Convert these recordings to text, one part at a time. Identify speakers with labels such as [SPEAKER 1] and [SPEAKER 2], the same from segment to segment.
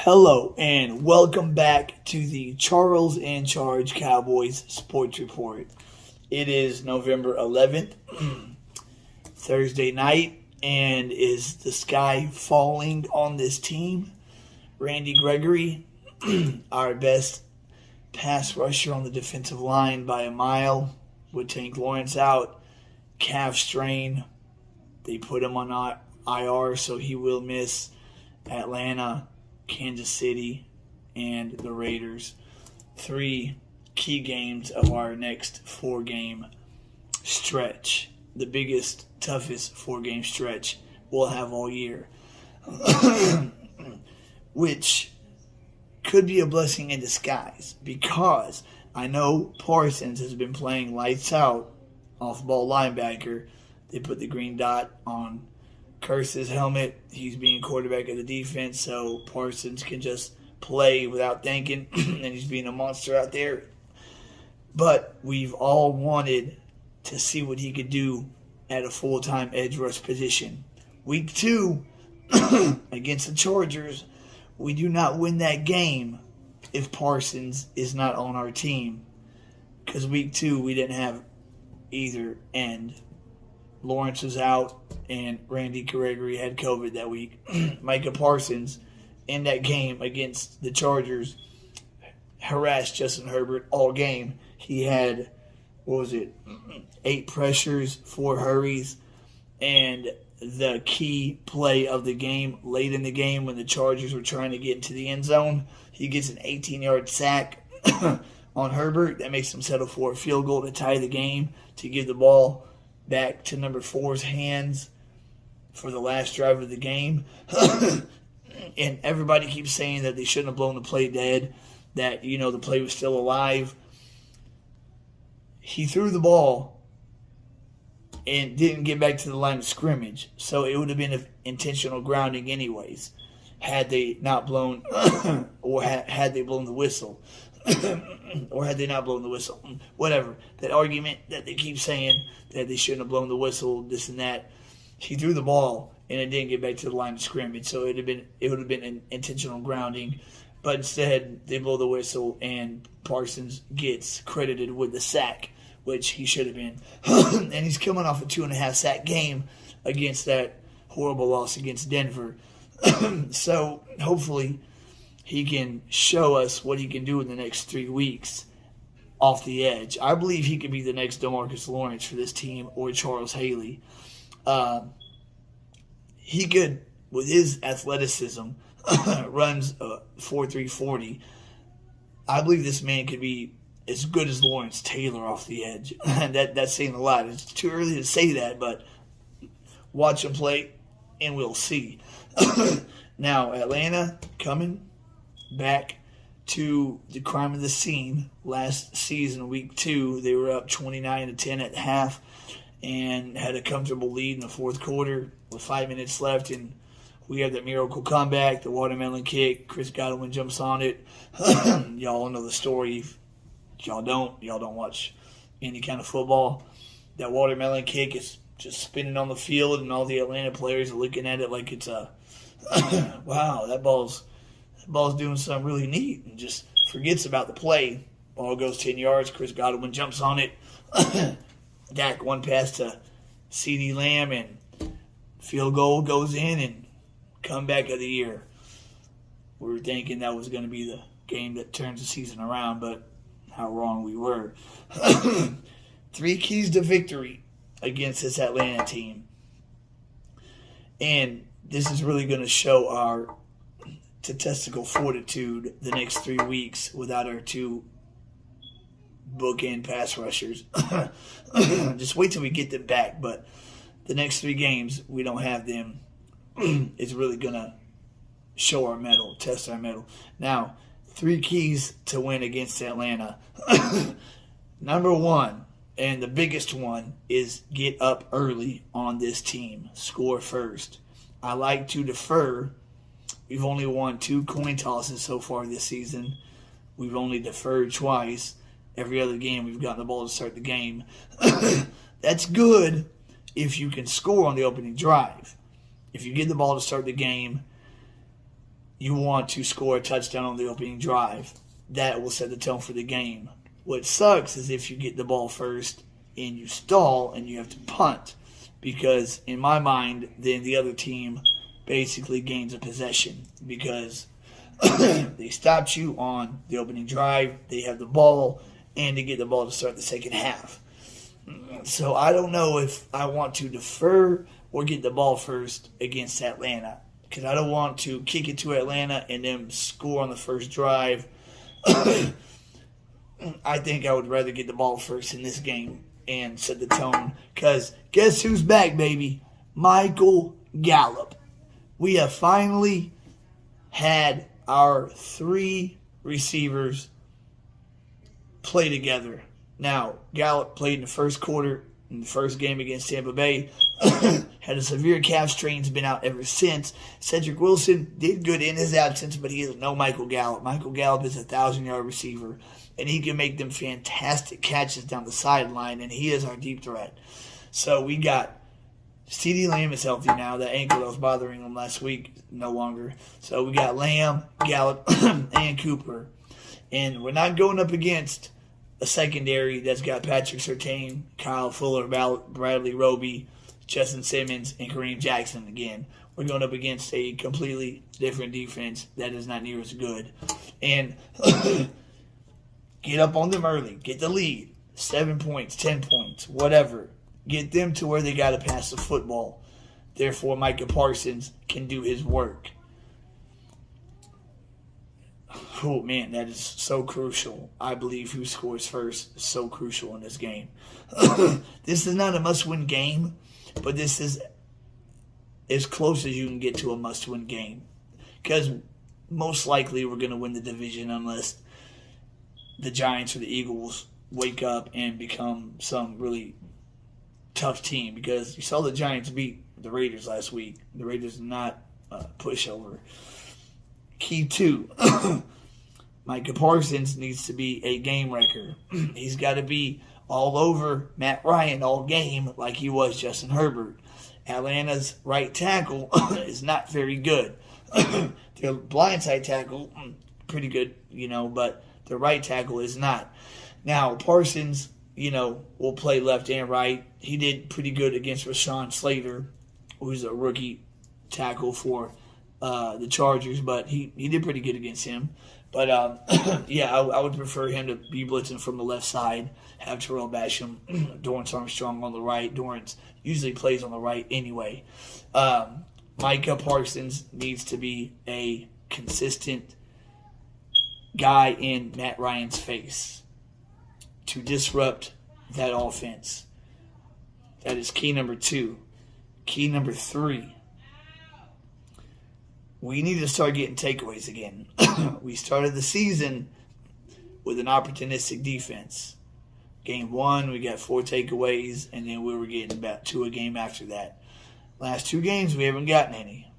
[SPEAKER 1] Hello and welcome back to the Charles in Charge Cowboys Sports Report. It is November 11th, Thursday night, and is the sky falling on this team? Randy Gregory, our best pass rusher on the defensive line by a mile, with Tank Lawrence out, calf strain. They put him on IR, so he will miss Atlanta, Kansas City, and the Raiders. 3 key games of our next 4-game stretch. The biggest, toughest 4-game stretch we'll have all year. Which could be a blessing in disguise, because I know Parsons has been playing lights out off-ball linebacker. They put the green dot on Curse's helmet. He's being quarterback of the defense, so Parsons can just play without thinking, and he's being a monster out there. But we've all wanted to see what he could do at a full-time edge rush position. Week 2 against the Chargers, we do not win that game if Parsons is not on our team, because week 2 we didn't have either end. Lawrence was out, and Randy Gregory had COVID that week. Micah Parsons, in that game against the Chargers, harassed Justin Herbert all game. He had, 8 pressures, 4 hurries, and the key play of the game, late in the game when the Chargers were trying to get into the end zone, he gets an 18-yard sack on Herbert. That makes him settle for a field goal to tie the game, to give the ball back to number 4's hands for the last drive of the game. And everybody keeps saying that they shouldn't have blown the play dead, that, the play was still alive. He threw the ball and didn't get back to the line of scrimmage, so it would have been an intentional grounding anyways, had they not blown or had they blown the whistle. Or had they not blown the whistle. Whatever. That argument that they keep saying that they shouldn't have blown the whistle, this and that. He threw the ball and it didn't get back to the line of scrimmage, so it would have been an intentional grounding. But instead, they blow the whistle and Parsons gets credited with the sack, which he should have been. And he's coming off a 2.5 sack game against that horrible loss against Denver. So hopefully he can show us what he can do in the next 3 weeks off the edge. I believe he could be the next DeMarcus Lawrence for this team, or Charles Haley. He could, with his athleticism, runs 4.3 40. I believe this man could be as good as Lawrence Taylor off the edge. That's saying a lot. It's too early to say that, but watch him play and we'll see. Now, Atlanta coming back to the crime of the scene. Last season, week 2, they were up 29-10 at half and had a comfortable lead in the fourth quarter with 5 minutes left, and we have that miracle comeback, the watermelon kick. Chris Gallup jumps on it. Y'all know the story. If y'all don't watch any kind of football. That watermelon kick is just spinning on the field, and all the Atlanta players are looking at it like it's a wow, that ball's doing something really neat, and just forgets about the play. Ball goes 10 yards. Chris Godwin jumps on it. Dak one pass to CeeDee Lamb, and field goal goes in, and comeback of the year. We were thinking that was going to be the game that turns the season around, but how wrong we were. 3 keys to victory against this Atlanta team. And this is really going to show our statistical fortitude the next 3 weeks without our 2 bookend pass rushers. Just wait till we get them back. But the next 3 games, we don't have them. It's really going to show our mettle, test our mettle. Now, 3 keys to win against Atlanta. Number 1, and the biggest one, is get up early on this team. Score first. I like to defer. We've only won 2 coin tosses so far this season. We've only deferred twice. Every other game, we've gotten the ball to start the game. That's good if you can score on the opening drive. If you get the ball to start the game, you want to score a touchdown on the opening drive. That will set the tone for the game. What sucks is if you get the ball first and you stall and you have to punt, because in my mind, then the other team basically gains a possession because they stopped you on the opening drive, they have the ball, and they get the ball to start the second half. So I don't know if I want to defer or get the ball first against Atlanta, because I don't want to kick it to Atlanta and then score on the first drive. I think I would rather get the ball first in this game and set the tone, because guess who's back, baby? Michael Gallup. We have finally had our 3 receivers play together. Now, Gallup played in the first quarter in the first game against Tampa Bay. Had a severe calf strain, has been out ever since. Cedric Wilson did good in his absence, but he is no Michael Gallup. Michael Gallup is a 1,000-yard receiver, and he can make them fantastic catches down the sideline, and he is our deep threat. So we got CeeDee Lamb is healthy now. The ankle that was bothering him last week, no longer. So we got Lamb, Gallup, and Cooper. And we're not going up against a secondary that's got Patrick Surtain, Kyle Fuller, Bradley Roby, Justin Simmons, and Kareem Jackson again. We're going up against a completely different defense that is not near as good. And get up on them early. Get the lead. 7 points, 10 points, whatever. Get them to where they got to pass the football. Therefore, Micah Parsons can do his work. Oh, man, that is so crucial. I believe who scores first is so crucial in this game. This is not a must-win game, but this is as close as you can get to a must-win game. Because most likely we're going to win the division unless the Giants or the Eagles wake up and become some really tough team. Because you saw the Giants beat the Raiders last week. The Raiders are not a pushover. Key 2. Micah Parsons needs to be a game wrecker. He's got to be all over Matt Ryan all game like he was Justin Herbert. Atlanta's right tackle is not very good. Their blindside tackle, pretty good, but their right tackle is not. Now, Parsons, will play left and right. He did pretty good against Rashawn Slater, who's a rookie tackle for the Chargers, but he did pretty good against him. But, I would prefer him to be blitzing from the left side, have Terrell Basham, Dorrance Armstrong on the right. Dorrance usually plays on the right anyway. Micah Parsons needs to be a consistent guy in Matt Ryan's face to disrupt that offense. That is key number 2. Key number 3. We need to start getting takeaways again. We started the season with an opportunistic defense. Game 1, we got 4 takeaways, and then we were getting about 2 a game after that. Last 2 games, we haven't gotten any.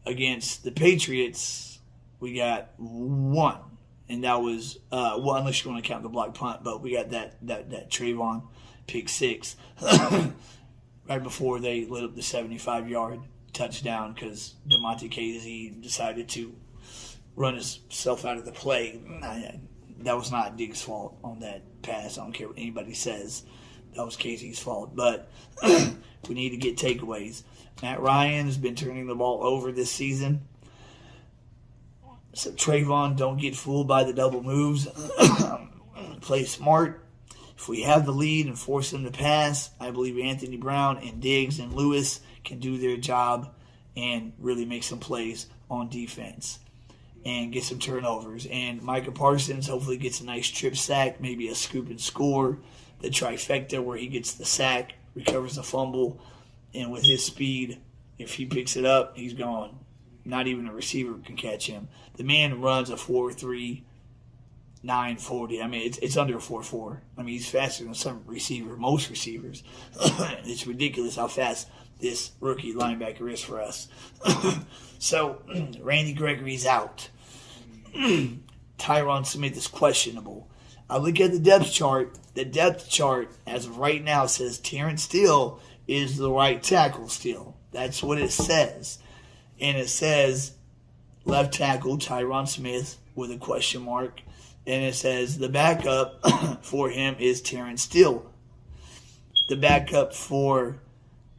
[SPEAKER 1] Against the Patriots, we got 1, and that was, unless you want to count the block punt, but we got that Trayvon pick 6 right before they lit up the 75-yard touchdown because DeMonte Casey decided to run himself out of the play. That was not Diggs' fault on that pass. I don't care what anybody says. That was Casey's fault. But we need to get takeaways. Matt Ryan has been turning the ball over this season. So Trayvon, don't get fooled by the double moves. Play smart. If we have the lead and force them to pass, I believe Anthony Brown and Diggs and Lewis can do their job and really make some plays on defense and get some turnovers. And Micah Parsons hopefully gets a nice trip sack, maybe a scoop and score, the trifecta where he gets the sack, recovers the fumble, and with his speed, if he picks it up, he's gone. Not even a receiver can catch him. The man runs a 4.3, 940. I mean, it's under a 4.4. I mean, he's faster than most receivers. It's ridiculous how fast this rookie linebacker is for us. So, Randy Gregory's out. Tyron Smith is questionable. I look at the depth chart. The depth chart, as of right now, says Terrence Steele is the right tackle still. That's what it says. and it says left tackle Tyron Smith with a question mark, and it says the backup for him is Terrence Steele. The backup for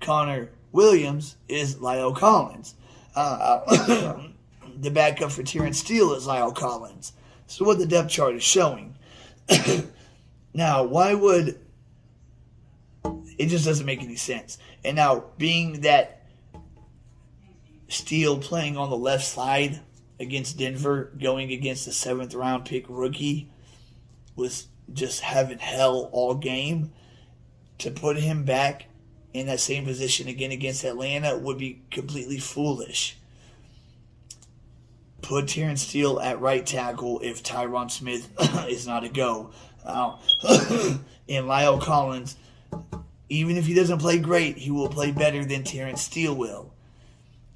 [SPEAKER 1] Connor Williams is Lyle Collins. The backup for Terrence Steele is Lyle Collins. So what the depth chart is showing. Now, why would... It just doesn't make any sense. And now, being that Steele playing on the left side against Denver, going against the 7th round pick rookie, was just having hell all game, to put him back in that same position again against Atlanta would be completely foolish. Put Terrence Steele at right tackle if Tyron Smith is not a go. And Lyle Collins, even if he doesn't play great, he will play better than Terrence Steele will.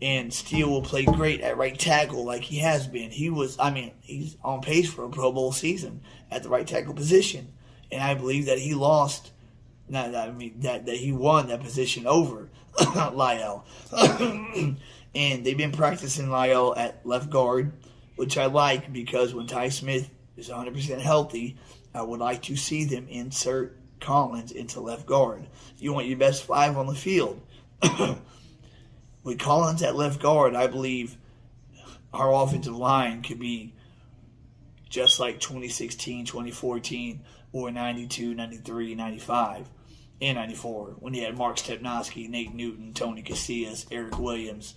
[SPEAKER 1] And Steele will play great at right tackle like he has been. He's on pace for a Pro Bowl season at the right tackle position. And I believe that he lost, that he won that position over Lyle. And they've been practicing Lyle at left guard, which I like because when Ty Smith is 100% healthy, I would like to see them insert Collins into left guard. You want your best 5 on the field. With Collins at left guard, I believe our offensive line could be just like 2016, 2014, or 92, 93, 95, and 94, when you had Mark Stepnoski, Nate Newton, Tony Casillas, Eric Williams,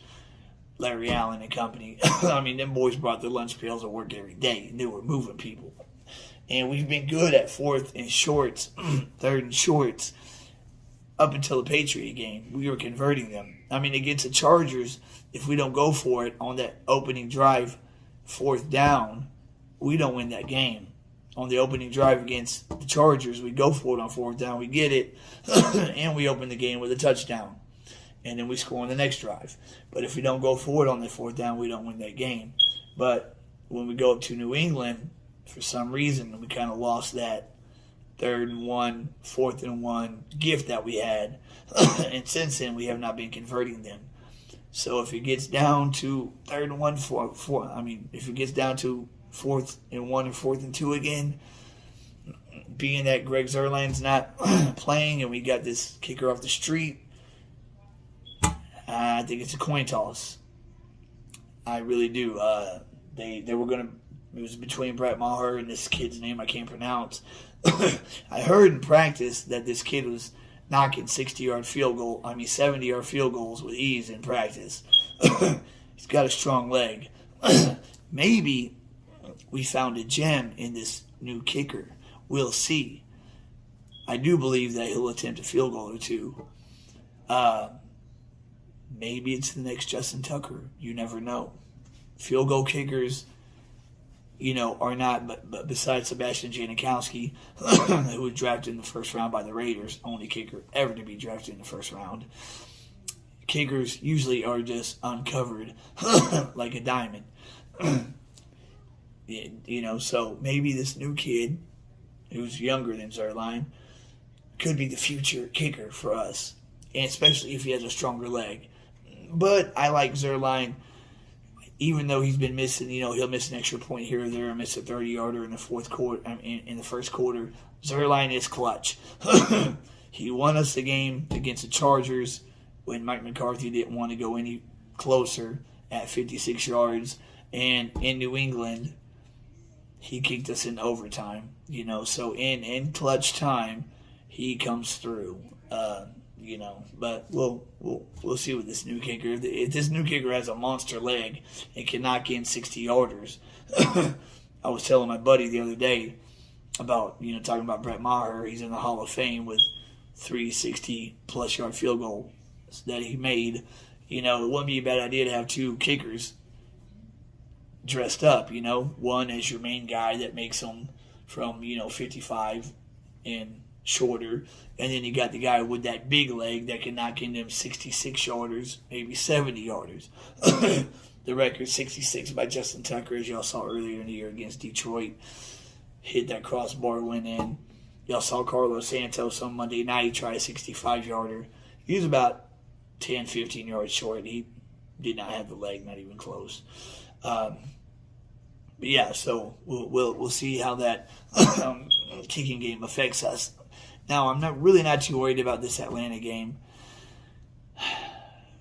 [SPEAKER 1] Larry Allen and company. Them boys brought their lunch pails to work every day, and they were moving people. And we've been good at 4th and shorts, 3rd and shorts, up until the Patriot game. We were converting them. Against the Chargers, if we don't go for it on that opening drive, 4th down, we don't win that game. On the opening drive against the Chargers, we go for it on 4th down, we get it, and we open the game with a touchdown. And then we score on the next drive. But if we don't go for it on the 4th down, we don't win that game. But when we go up to New England, for some reason, we kind of lost that 3rd and 1, 4th and 1 gift that we had. And since then, we have not been converting them. So if it gets down to 3rd and 1, if it gets down to 4th and 1 and 4th and 2 again, being that Greg Zuerlein's not playing and we got this kicker off the street, I think it's a coin toss. I really do. They were going to... It was between Brett Maher and this kid's name I can't pronounce. I heard in practice that this kid was knocking 70-yard field goals with ease in practice. He's got a strong leg. Maybe we found a gem in this new kicker. We'll see. I do believe that he'll attempt a field goal or two. Maybe it's the next Justin Tucker. You never know. Field goal kickers, are not, but besides Sebastian Janikowski, who was drafted in the first round by the Raiders, only kicker ever to be drafted in the first round, kickers usually are just uncovered like a diamond. So maybe this new kid, who's younger than Zuerlein, could be the future kicker for us, and especially if he has a stronger leg. But I like Zuerlein, even though he's been missing, he'll miss an extra point here or there, miss a 30-yarder in the fourth quarter. In the first quarter, Zuerlein is clutch. He won us the game against the Chargers when Mike McCarthy didn't want to go any closer at 56 yards, and in New England, he kicked us in overtime. So in clutch time, he comes through. But we'll see with this new kicker. If this new kicker has a monster leg and can knock in 60-yarders, I was telling my buddy the other day about, talking about Brett Maher. He's in the Hall of Fame with 3 60-plus yard field goals that he made. It wouldn't be a bad idea to have 2 kickers dressed up, one as your main guy that makes them from, 55 and shorter, and then you got the guy with that big leg that can knock in them 66-yarders, maybe 70-yarders. The record 66 by Justin Tucker, as y'all saw earlier in the year against Detroit. Hit that crossbar, went in. Y'all saw Carlos Santos on Monday night try a 65-yarder. He was about 10, 15 yards short. He did not have the leg, not even close. But yeah, so we'll see how that kicking game affects us. Now, I'm not too worried about this Atlanta game.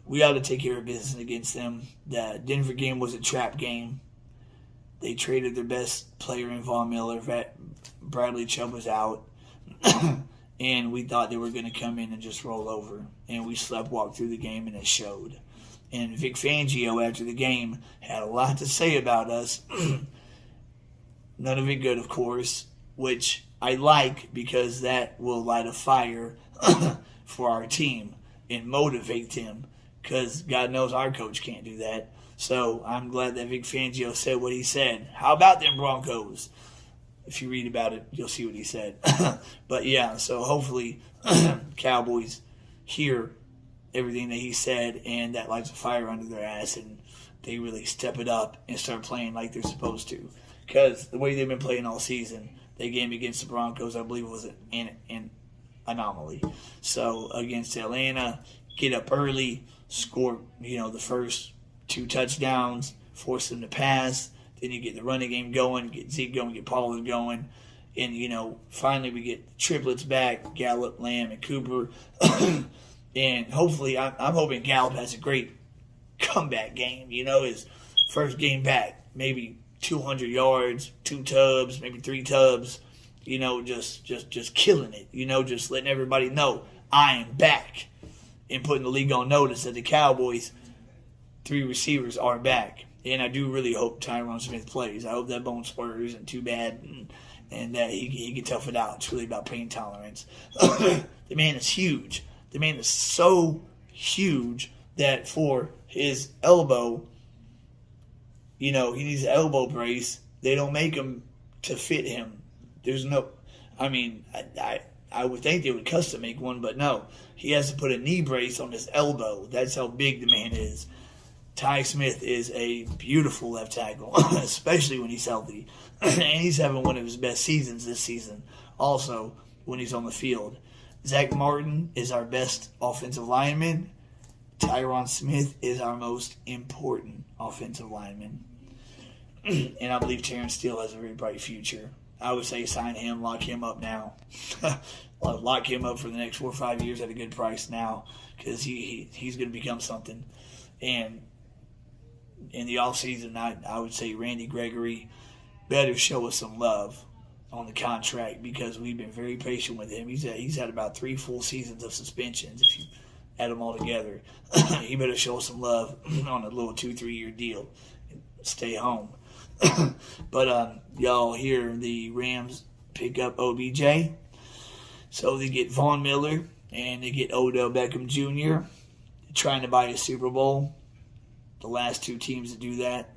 [SPEAKER 1] We ought to take care of business against them. The Denver game was a trap game. They traded their best player in Von Miller. Bradley Chubb was out. And we thought they were going to come in and just roll over. And we sleptwalked through the game, and it showed. And Vic Fangio, after the game, had a lot to say about us. None of it good, of course, which I like because that will light a fire for our team and motivate them, because God knows our coach can't do that. So I'm glad that Vic Fangio said what he said. How about them Broncos? If you read about it, you'll see what he said. But yeah, so hopefully Cowboys hear everything that he said, and that lights a fire under their ass, and they really step it up and start playing like they're supposed to. Because the way they've been playing all season, their game against the Broncos, I believe, was an anomaly. So against Atlanta, get up early, score, the first 2 touchdowns, force them to pass. Then you get the running game going, get Zeke going, get Pollard going. And, finally we get the triplets back, Gallup, Lamb, and Cooper. And hopefully, I'm hoping Gallup has a great comeback game. His first game back, maybe 200 yards, 2 tubs, maybe 3 tubs. Just killing it. Just letting everybody know I am back, and putting the league on notice that the Cowboys' 3 receivers are back. And I do really hope Tyron Smith plays. I hope that bone spur isn't too bad, and that he can tough it out. It's really about pain tolerance. The man is huge. The man is so huge that for his elbow, he needs an elbow brace. They don't make them to fit him. There's no, I would think they would custom make one, but no. He has to put a knee brace on his elbow. That's how big the man is. Ty Smith is a beautiful left tackle, especially when he's healthy. And he's having one of his best seasons this season, also when he's on the field. Zach Martin is our best offensive lineman. Tyron Smith is our most important offensive lineman. And I believe Terrence Steele has a very bright future. I would say sign him, lock him up now. Lock him up for the next 4 or 5 years at a good price now, because he's going to become something. And in the offseason, I would say Randy Gregory better show us some love on the contract, because we've been very patient with him. He's had about 3 full seasons of suspensions if you add them all together. He better show us some love on a little 2-3 year deal and stay home. But y'all hear the Rams pick up OBJ. So they get Von Miller and they get Odell Beckham Jr. trying to buy a Super Bowl. The last 2 teams to do that,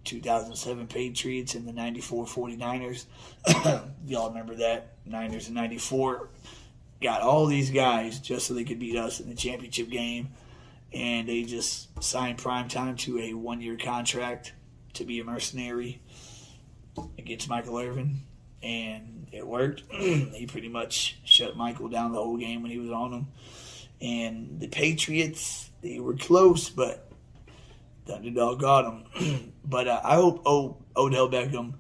[SPEAKER 1] 2007 Patriots and the 94 49ers. Y'all remember that? Niners in 94 got all these guys just so they could beat us in the championship game. And they just signed primetime to a 1-year contract to be a mercenary against Michael Irvin. And it worked. He pretty much shut Michael down the whole game when he was on him. And the Patriots, they were close, but the underdog got him. But I hope Odell Beckham,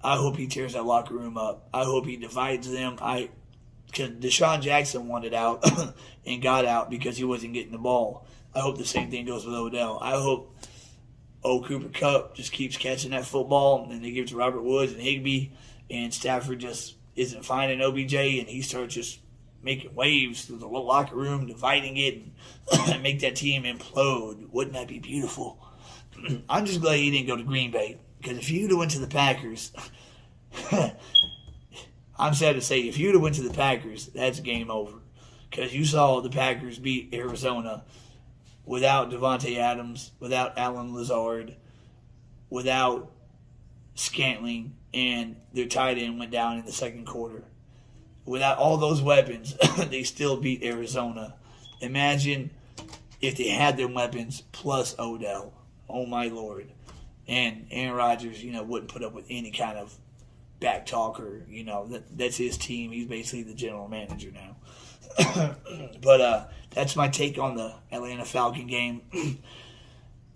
[SPEAKER 1] I hope he tears that locker room up. I hope he divides them. Because Deshaun Jackson wanted out and got out because he wasn't getting the ball. I hope the same thing goes with Odell. I hope Cooper Kupp just keeps catching that football, and they give it to Robert Woods and Higbee, and Stafford just isn't finding OBJ, and he starts just making waves through the locker room, dividing it, and make that team implode. Wouldn't that be beautiful? I'm just glad he didn't go to Green Bay, because if you'd have went to the Packers, I'm sad to say, if you'd have went to the Packers, that's game over. Because you saw the Packers beat Arizona without Devontae Adams, without Alan Lazard, without Scantling, and their tight end went down in the second quarter. Without all those weapons, they still beat Arizona. Imagine if they had their weapons plus Odell. Oh, my Lord. And Aaron Rodgers, wouldn't put up with any kind of back talker. That's his team. He's basically the general manager now. But that's my take on the Atlanta Falcon game.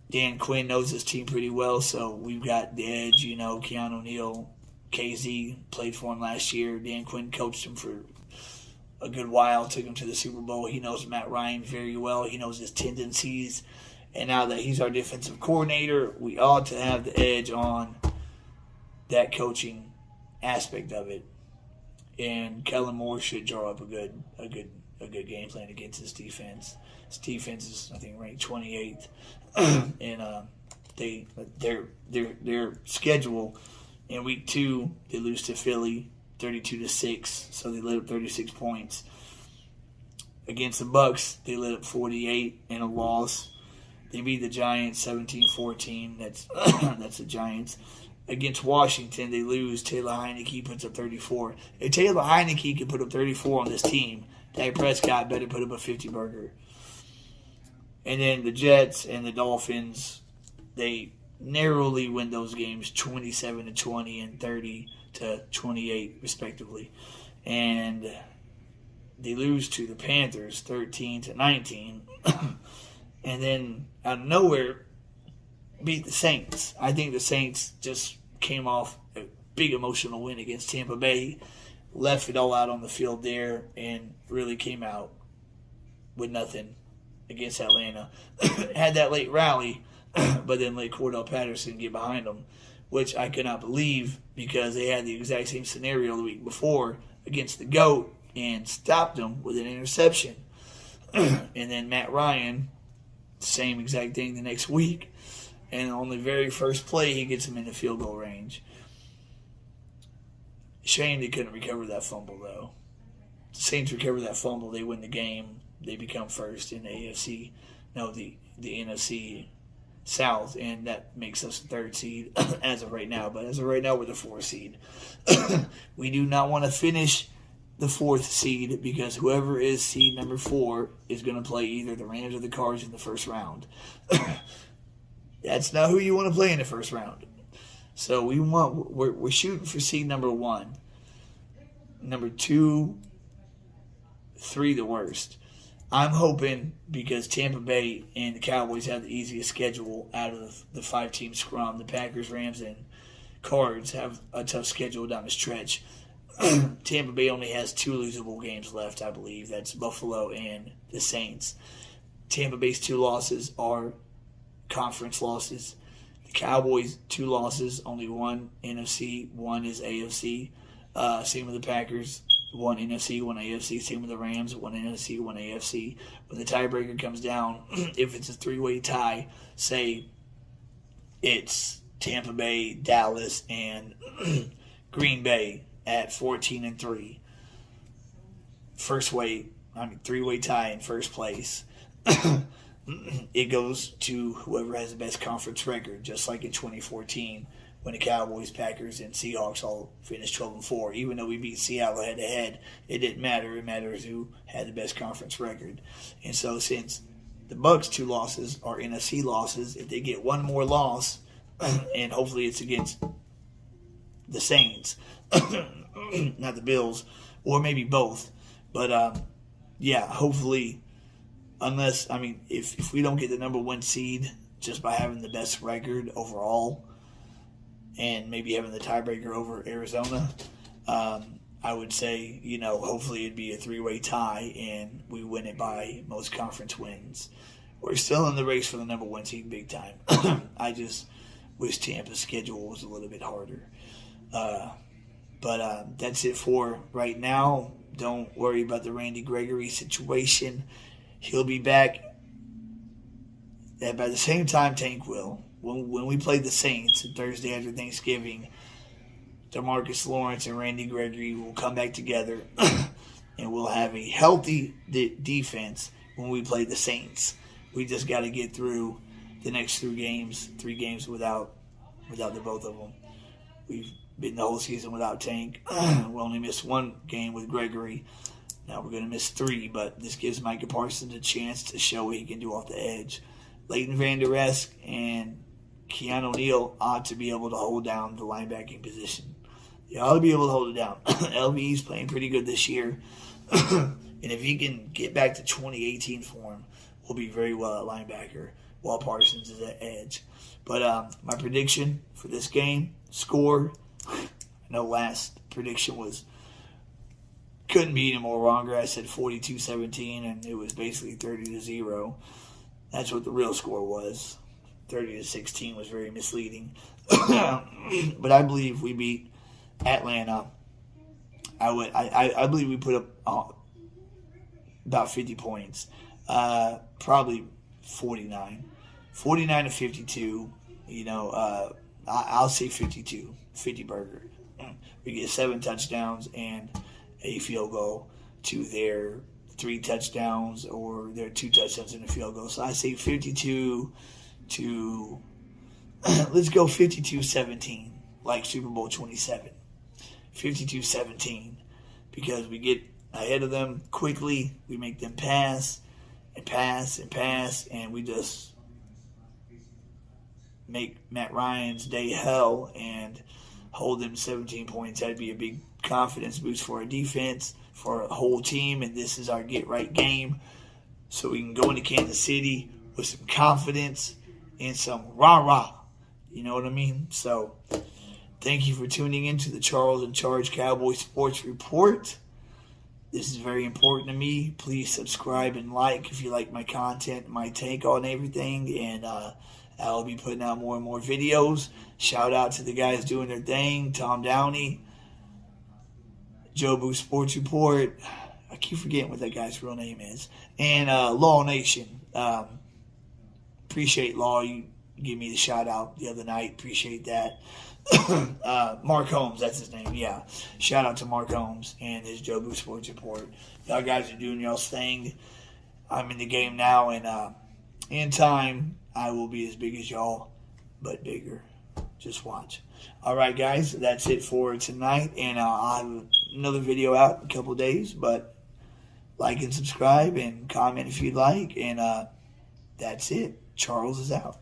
[SPEAKER 1] Dan Quinn knows his team pretty well, so we've got the edge. Keanu Neal, KZ played for him last year. Dan Quinn coached him for a good while, took him to the Super Bowl. He knows Matt Ryan very well. He knows his tendencies. And now that he's our defensive coordinator, we ought to have the edge on that coaching aspect of it. And Kellen Moore should draw up a good game plan against his defense. His defense is, I think, ranked 28th, and their schedule in week 2 they lose to Philly 32-6, so they let up 36 points. Against the Bucks, they let up 48 in a loss. They beat the Giants 17-14. That's the Giants. Against Washington, they lose. Taylor Heineke puts up 34. If Taylor Heineke can put up 34 on this team, Dak Prescott better put up a 50-burger. And then the Jets and the Dolphins, they narrowly win those games 27-20 and 30-28, respectively. And they lose to the Panthers 13-19. And then out of nowhere, beat the Saints. I think the Saints just came off a big emotional win against Tampa Bay, left it all out on the field there, and really came out with nothing against Atlanta. Had that late rally, but then let Cordell Patterson get behind them, which I could not believe because they had the exact same scenario the week before against the GOAT and stopped them with an interception. And then Matt Ryan, same exact thing the next week. And on the very first play, he gets him in the field goal range. Shame they couldn't recover that fumble, though. The Saints recover that fumble, they win the game. They become first in the NFC South, and that makes us the 3rd seed as of right now. But as of right now, we're the 4th seed. We do not want to finish the 4th seed because whoever is seed number 4 is going to play either the Rams or the Cards in the first round. That's not who you want to play in the first round. So we're shooting for seed number 1. Number 2, 3 the worst. I'm hoping because Tampa Bay and the Cowboys have the easiest schedule out of the 5-team scrum. The Packers, Rams, and Cards have a tough schedule down the stretch. Tampa Bay only has 2 losable games left, I believe. That's Buffalo and the Saints. Tampa Bay's 2 losses are conference losses. The Cowboys, 2 losses, only 1 NFC, 1 is AFC. Same with the Packers, 1 NFC, 1 AFC. Same with the Rams, 1 NFC, 1 AFC. When the tiebreaker comes down, if it's a 3-way tie, say it's Tampa Bay, Dallas, and Green Bay at 14-3. 3-way tie in first place. It goes to whoever has the best conference record, just like in 2014 when the Cowboys, Packers, and Seahawks all finished 12-4. Even though we beat Seattle head-to-head, it didn't matter. It matters who had the best conference record. And so since the Bucs' 2 losses are NFC losses, if they get 1 more loss, and hopefully it's against the Saints, not the Bills, or maybe both. But, hopefully, if we don't get the number 1 seed just by having the best record overall and maybe having the tiebreaker over Arizona, I would say, hopefully it'd be a 3-way tie and we win it by most conference wins. We're still in the race for the number 1 seed big time. I just wish Tampa's schedule was a little bit harder. But that's it for right now. Don't worry about the Randy Gregory situation. He'll be back by the same time Tank will. When we play the Saints Thursday after Thanksgiving, DeMarcus Lawrence and Randy Gregory will come back together and we'll have a healthy defense when we play the Saints. We just got to get through the next 3 games without the both of them. We've been the whole season without Tank. We only missed 1 game with Gregory. Now we're going to miss 3, but this gives Micah Parsons a chance to show what he can do off the edge. Leighton Vander Esch and Keanu Neal ought to be able to hold down the linebacking position. They ought to be able to hold it down. LV's playing pretty good this year. And if he can get back to 2018 form, we'll be very well at linebacker. while Parsons is at edge. But my prediction for this game, score, I know last prediction couldn't be any more wronger. I said 42-17, and it was basically 30-0. That's what the real score was. 30-16 was very misleading. But I believe we beat Atlanta. I believe we put up about 50 points. Probably 49. 49-52. I'll say 52. 50 burger. We get 7 touchdowns and a field goal to their 3 touchdowns, or their 2 touchdowns and a field goal. So I say 52 to, let's go 52-17, like Super Bowl 27. 52-17, because we get ahead of them quickly. We make them pass and pass and pass, and we just make Matt Ryan's day hell and hold them 17 points. That'd be a big confidence boost for our defense, for our whole team, and this is our get-right game. So we can go into Kansas City with some confidence and some rah-rah. You know what I mean? So thank you for tuning in to the Charles in Charge Cowboys Sports Report. This is very important to me. Please subscribe and like if you like my content, my take on everything, and I'll be putting out more and more videos. Shout out to the guys doing their thing, Tom Downey, Jobu Sports Report. I keep forgetting what that guy's real name is. And Law Nation. Appreciate Law. You gave me the shout out the other night. Appreciate that. Mark Holmes, that's his name. Yeah. Shout out to Mark Holmes and his Jobu Sports Report. Y'all guys are doing y'all's thing. I'm in the game now, and in time, I will be as big as y'all, but bigger. Just watch. All right, guys, that's it for tonight, and I'll have another video out in a couple of days, but like and subscribe and comment if you'd like, and that's it. Charles is out.